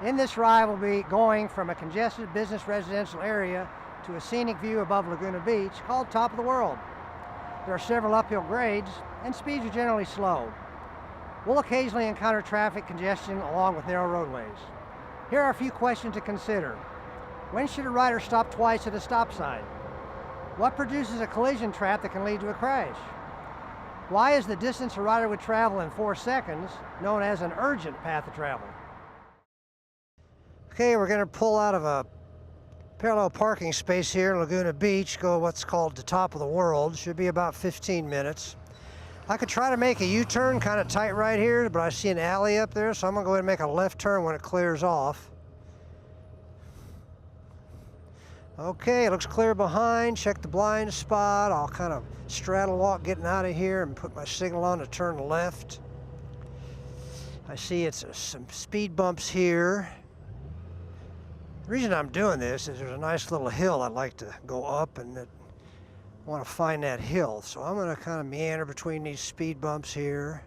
In this ride, we'll be going from a congested business residential area to a scenic view above Laguna Beach called Top of the World. There are several uphill grades and speeds are generally slow. We'll occasionally encounter traffic congestion along with narrow roadways. Here are a few questions to consider. When should a rider stop twice at a stop sign? What produces a collision trap that can lead to a crash? Why is the distance a rider would travel in 4 seconds known as an urgent path of travel? Okay, we're going to pull out of a parallel parking space here in Laguna Beach, go what's called the Top of the World. Should be about 15 minutes. I could try to make a U-turn kind of tight right here, but I see an alley up there, so I'm going to go ahead and make a left turn when it clears off. Okay, it looks clear behind. Check the blind spot. I'll kind of straddle walk getting out of here and put my signal on to turn left. I see it's some speed bumps here. The reason I'm doing this is there's a nice little hill I'd like to go up, and I want to find that hill. So I'm going to kind of meander between these speed bumps here.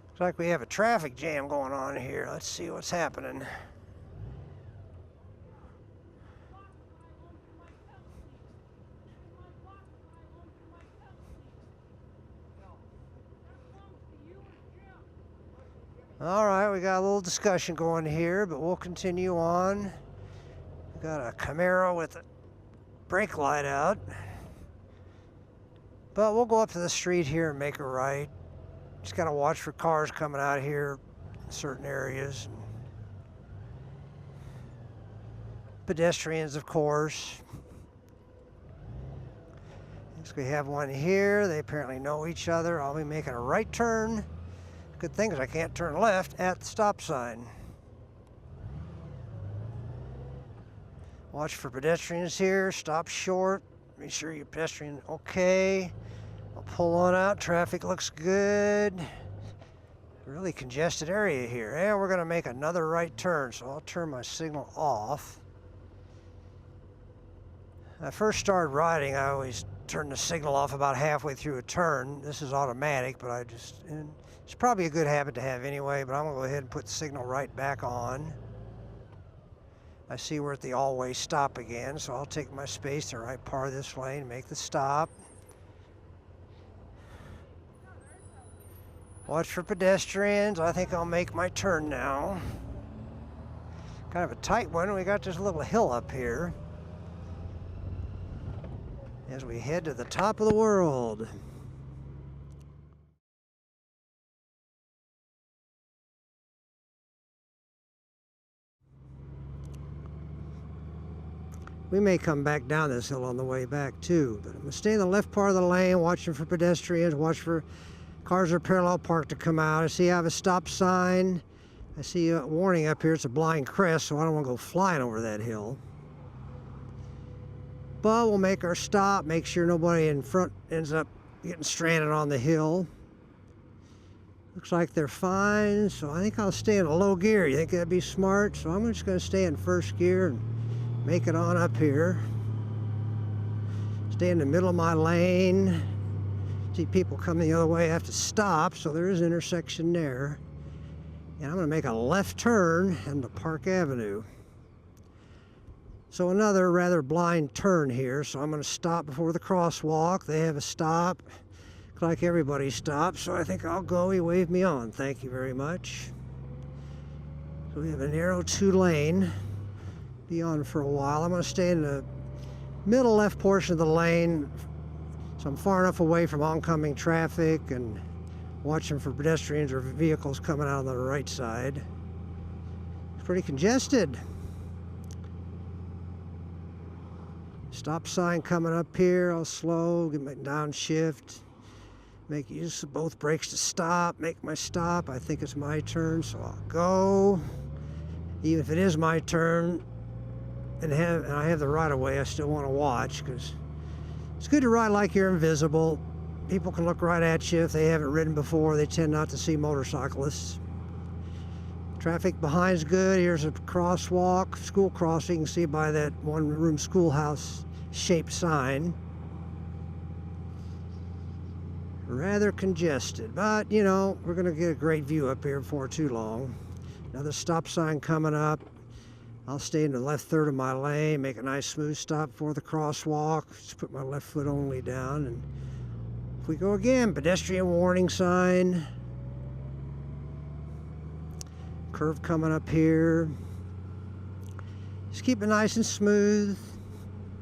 Looks like we have a traffic jam going on here. Let's see what's happening. All right, we got a little discussion going here, but we'll continue on. We got a Camaro with a brake light out. But we'll go up to the street here and make a right. Just gotta watch for cars coming out here in certain areas. Pedestrians, of course. Next we have one here. They apparently know each other. I'll be making a right turn. Good thing is I can't turn left at the stop sign. Watch for pedestrians here. Stop short. Make sure you're pedestrian okay. I'll pull on out. Traffic looks good. Really congested area here. And we're going to make another right turn, so I'll turn my signal off. When I first started riding, I always turn the signal off about halfway through a turn. This is automatic, but it's probably a good habit to have anyway, but I'm going to go ahead and put the signal right back on. I see we're at the all-way stop again, so I'll take my space to the right part of this lane, make the stop. Watch for pedestrians. I think I'll make my turn now. Kind of a tight one. We got this little hill up here as we head to the top of the world. We may come back down this hill on the way back too, but I'm going to stay in the left part of the lane, watching for pedestrians, watch for cars that are parallel parked to come out. I see I have a stop sign. I see a warning up here. It's a blind crest, so I don't want to go flying over that hill. But we'll make our stop, make sure nobody in front ends up getting stranded on the hill. Looks like they're fine, so I think I'll stay in a low gear. You think that'd be smart? So I'm just going to stay in first gear and make it on up here. Stay in the middle of my lane. See people coming the other way, I have to stop, so there is an intersection there. And I'm going to make a left turn into Park Avenue. So another rather blind turn here, so I'm going to stop before the crosswalk. They have a stop. Looks like everybody stops, so I think I'll go. He waved me on. Thank you very much. So we have a narrow 2-lane. Be on for a while. I'm going to stay in the middle left portion of the lane, so I'm far enough away from oncoming traffic and watching for pedestrians or vehicles coming out on the right side. It's pretty congested. Stop sign coming up here. I'll slow, get my downshift, make use of both brakes to stop, make my stop. I think it's my turn, so I'll go. Even if it is my turn and I have the right of way, I still want to watch, because it's good to ride like you're invisible. People can look right at you if they haven't ridden before. They tend not to see motorcyclists. Traffic behind's good. Here's a crosswalk, school crossing. You can see by that one-room schoolhouse shaped sign. Rather congested, but you know, we're gonna get a great view up here before too long. Another stop sign coming up. I'll stay in the left third of my lane, make a nice smooth stop for the crosswalk. Just put my left foot only down, and if we go again, pedestrian warning sign. Curve coming up here. Just keep it nice and smooth.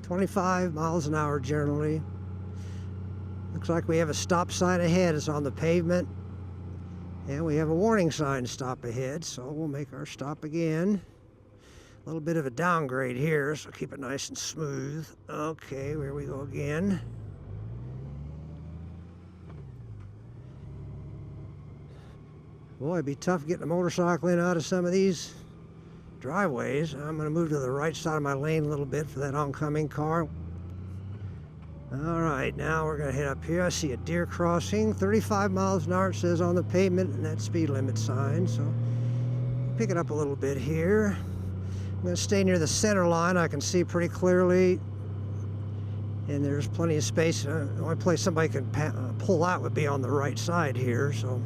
25 miles an hour generally. Looks like we have a stop sign ahead. It's on the pavement. And we have a warning sign stop ahead, so we'll make our stop again. A little bit of a downgrade here, so keep it nice and smooth. Okay, here we go again. Boy, it'd be tough getting a motorcycle in out of some of these driveways. I'm going to move to the right side of my lane a little bit for that oncoming car. All right, now we're going to head up here. I see a deer crossing. 35 miles an hour, it says on the pavement, and that speed limit sign. So pick it up a little bit here. I'm going to stay near the center line. I can see pretty clearly, and there's plenty of space. The only place somebody can pull out would be on the right side here. So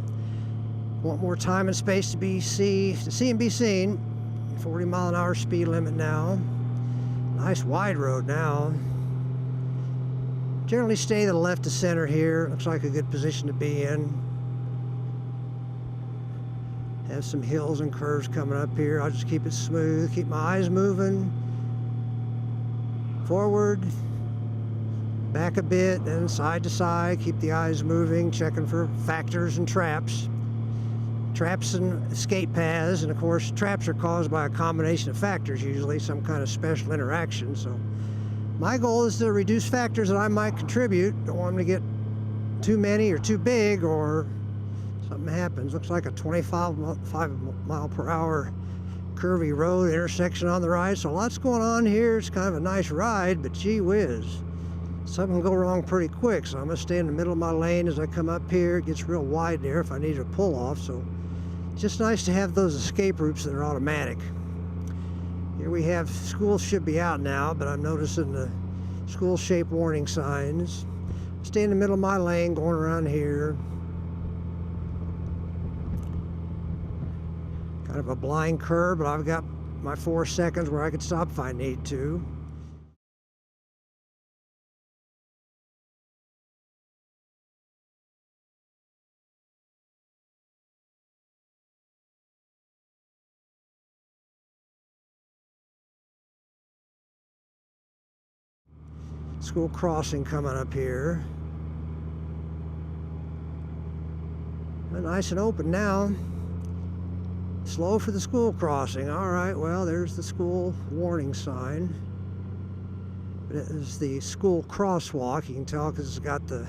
want more time and space to see and be seen. 40 mile an hour speed limit now. Nice wide road now. Generally stay to the left of center here. Looks like a good position to be in. Have some hills and curves coming up here. I'll just keep it smooth. Keep my eyes moving. Forward. Back a bit, then side to side. Keep the eyes moving. Checking for factors and traps. Traps and escape paths. And of course, traps are caused by a combination of factors, usually some kind of special interaction. So my goal is to reduce factors that I might contribute. Don't want them to get too many or too big or something happens. Looks like a 25 mile per hour curvy road intersection on the right. So lots going on here. It's kind of a nice ride, but gee whiz. Something can go wrong pretty quick. So I'm gonna stay in the middle of my lane as I come up here. It gets real wide there if I need to pull off. So it's just nice to have those escape routes that are automatic. Here we have, school should be out now, but I'm noticing the school-shaped warning signs. Stay in the middle of my lane, going around here. Kind of a blind curve, but I've got my 4 seconds where I could stop if I need to. School crossing coming up here. Nice and open now. Slow for the school crossing. All right, well, there's the school warning sign. But it is the school crosswalk. You can tell because it's got the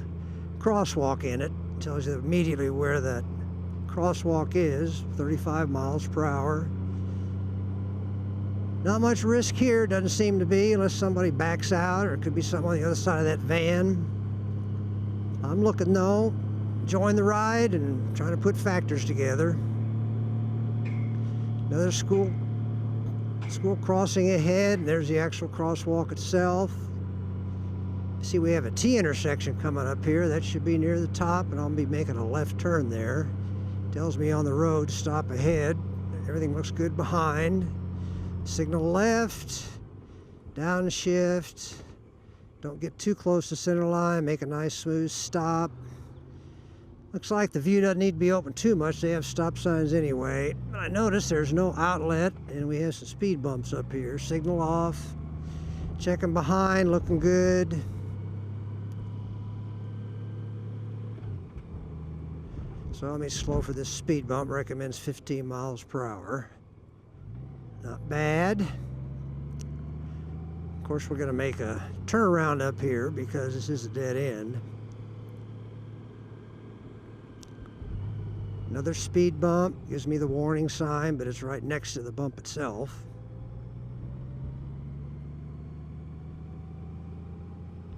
crosswalk in it. It tells you immediately where that crosswalk is. 35 miles per hour. Not much risk here, doesn't seem to be, unless somebody backs out, or it could be something on the other side of that van. I'm looking though, enjoying the ride and trying to put factors together. Another school crossing ahead, and there's the actual crosswalk itself. See, we have a T intersection coming up here. That should be near the top, and I'll be making a left turn there. Tells me on the road to stop ahead. Everything looks good behind. Signal left, downshift. Don't get too close to center line. Make a nice smooth stop. Looks like the view doesn't need to be open too much. They have stop signs anyway. But I noticed there's no outlet, and we have some speed bumps up here. Signal off. Checking behind, looking good. So let me slow for this speed bump. Recommends 15 miles per hour. Not bad. Of course, we're going to make a turnaround up here because this is a dead end. Another speed bump. Gives me the warning sign, but it's right next to the bump itself.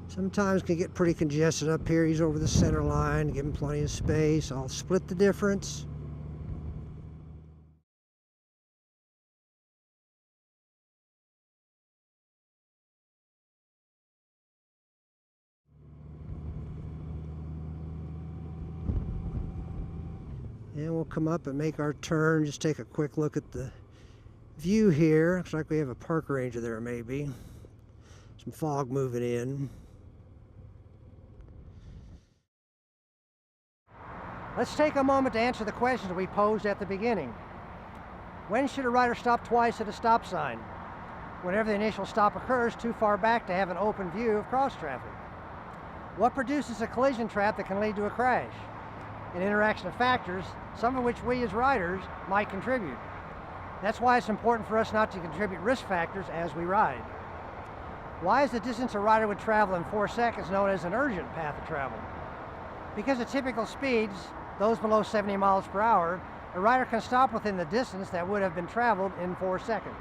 Sometimes can get pretty congested up here. He's over the center line. Give him plenty of space. I'll split the difference. And we'll come up and make our turn. Just take a quick look at the view here. Looks like we have a park ranger there maybe. Some fog moving in. Let's take a moment to answer the questions we posed at the beginning. When should a rider stop twice at a stop sign? Whenever the initial stop occurs too far back to have an open view of cross traffic. What produces a collision trap that can lead to a crash? An interaction of factors, some of which we as riders might contribute. That's why it's important for us not to contribute risk factors as we ride. Why is the distance a rider would travel in 4 seconds known as an urgent path of travel? Because at typical speeds, those below 70 miles per hour, a rider can stop within the distance that would have been traveled in 4 seconds.